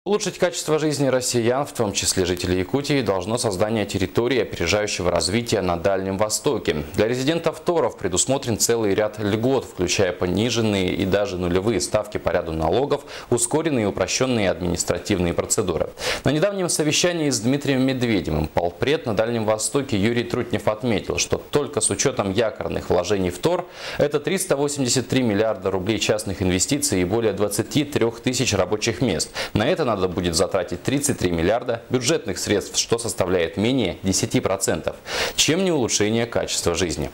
Улучшить качество жизни россиян, в том числе жителей Якутии, должно создание территории опережающего развития на Дальнем Востоке. Для резидентов ТОРов предусмотрен целый ряд льгот, включая пониженные и даже нулевые ставки по ряду налогов, ускоренные и упрощенные административные процедуры. На недавнем совещании с Дмитрием Медведевым полпред на Дальнем Востоке Юрий Трутнев отметил, что только с учетом якорных вложений в ТОР это 383 миллиарда рублей частных инвестиций и более 23 тысяч рабочих мест. На это надо будет затратить 33 миллиарда бюджетных средств, что составляет менее 10%. Чем не улучшение качества жизни?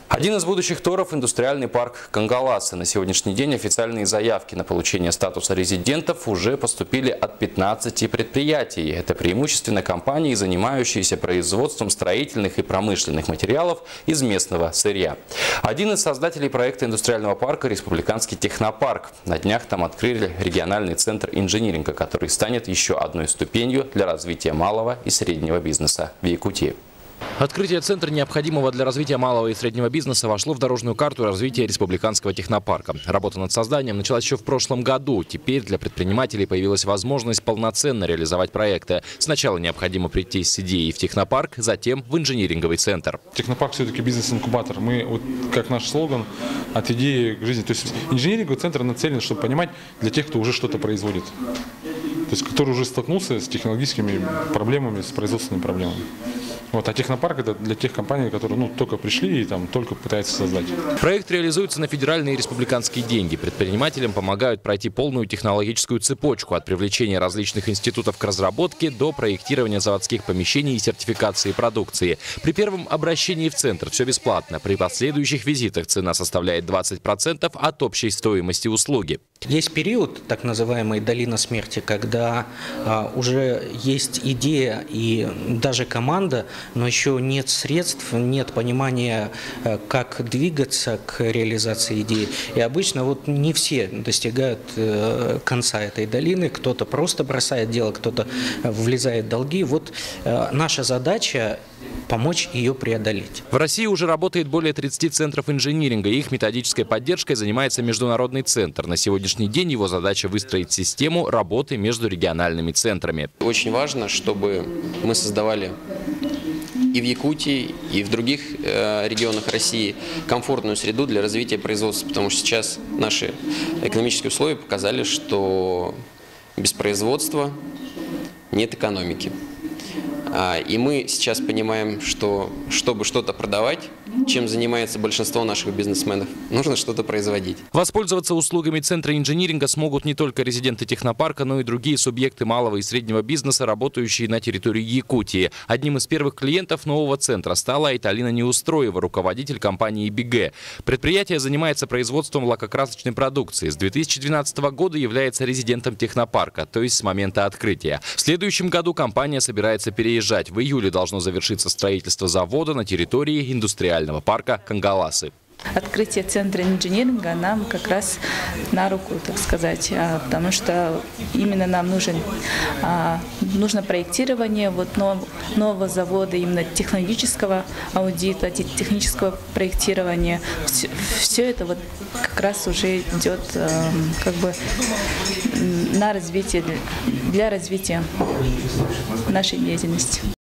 Один из будущих ТОРов – индустриальный парк Кангаласы. На сегодняшний день официальные заявки на получение статуса резидентов уже поступили от 15 предприятий. Это преимущественно компании, занимающиеся производством строительных и промышленных материалов из местного сырья. Один из создателей проекта индустриального парка – Республиканский технопарк. На днях там открыли региональный центр инжиниринга, который станет еще одной ступенью для развития малого и среднего бизнеса в Якутии. Открытие центра, необходимого для развития малого и среднего бизнеса, вошло в дорожную карту развития Республиканского технопарка. Работа над созданием началась еще в прошлом году. Теперь для предпринимателей появилась возможность полноценно реализовать проекты. Сначала необходимо прийти с идеей в технопарк, затем в инжиниринговый центр. Технопарк все-таки бизнес-инкубатор. Мы, вот, как наш слоган, от идеи к жизни. То есть инжиниринговый центр нацелен, чтобы понимать, для тех, кто уже что-то производит. То есть который уже столкнулся с технологическими проблемами, с производственными проблемами. Вот, а технопарк – это для тех компаний, которые только пришли и только пытаются создать. Проект реализуется на федеральные и республиканские деньги. Предпринимателям помогают пройти полную технологическую цепочку от привлечения различных институтов к разработке до проектирования заводских помещений и сертификации продукции. При первом обращении в центр все бесплатно. При последующих визитах цена составляет 20% от общей стоимости услуги. Есть период, так называемый долина смерти, когда уже есть идея и даже команда, но еще нет средств, нет понимания, как двигаться к реализации идеи. И обычно не все достигают конца этой долины. Кто-то просто бросает дело, кто-то влезает в долги. Наша задача – помочь ее преодолеть. В России уже работает более 30 центров инжиниринга. Их методической поддержкой занимается Международный центр. На сегодняшний день его задача выстроить систему работы между региональными центрами. Очень важно, чтобы мы создавали и в Якутии, и в других регионах России комфортную среду для развития производства. Потому что сейчас наши экономические условия показали, что без производства нет экономики. И мы сейчас понимаем, что чтобы что-то продавать, чем занимается большинство наших бизнесменов, нужно что-то производить. Воспользоваться услугами Центра инжиниринга смогут не только резиденты технопарка, но и другие субъекты малого и среднего бизнеса, работающие на территории Якутии. Одним из первых клиентов нового центра стала Айталина Неустроева, руководитель компании «БГ». Предприятие занимается производством лакокрасочной продукции. С 2012 года является резидентом технопарка, то есть с момента открытия. В следующем году компания собирается переезжать. В июле должно завершиться строительство завода на территории индустриального парка Кангаласы. Открытие центра инжиниринга нам как раз на руку, так сказать, потому что именно нам нужно проектирование нового завода, именно технологического аудита, технического проектирования. Все это как раз уже идет на развитие, для развития нашей деятельности.